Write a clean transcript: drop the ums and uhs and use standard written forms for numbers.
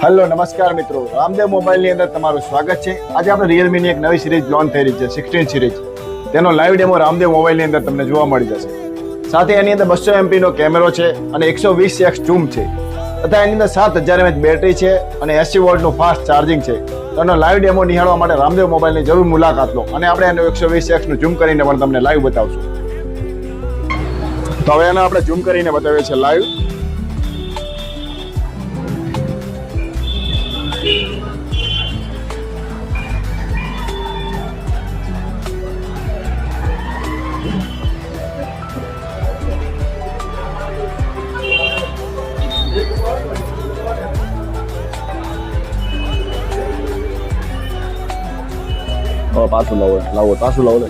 Hello નમસ્કાર મિત્રો, રામદેવ મોબાઈલની અંદર તમારું સ્વાગત છે. આજે આપણે રિયલમીની એક નવી સિરીઝ લોન્ચ થઈ રહી છે 16 સિરીઝ. તેનો લાઈવ ડેમો રામદેવ મોબાઈલની અંદર તમને જોવા મળી જશે. સાથે એની અંદર 200 MP નો કેમેરો છે અને 120x ઝૂમ છે તથા એની અંદર 7000 mAh બેટરી છે અને 80 વોલ્ટનું ફાસ્ટ ચાર્જિંગ છે. તો એનો લાઈવ ડેમો નિહાળવા માટે રામદેવ મોબાઈલની જરૂર મુલાકાત લો અને આપણે એનું 120x નું ઝૂમ કરીને પણ તમને લાઈવ બતાવશું. તો હવે એને આપણે ઝૂમ કરીને બતાવીએ છીએ લાઈવ. પાછું લાવો પાછું લાવો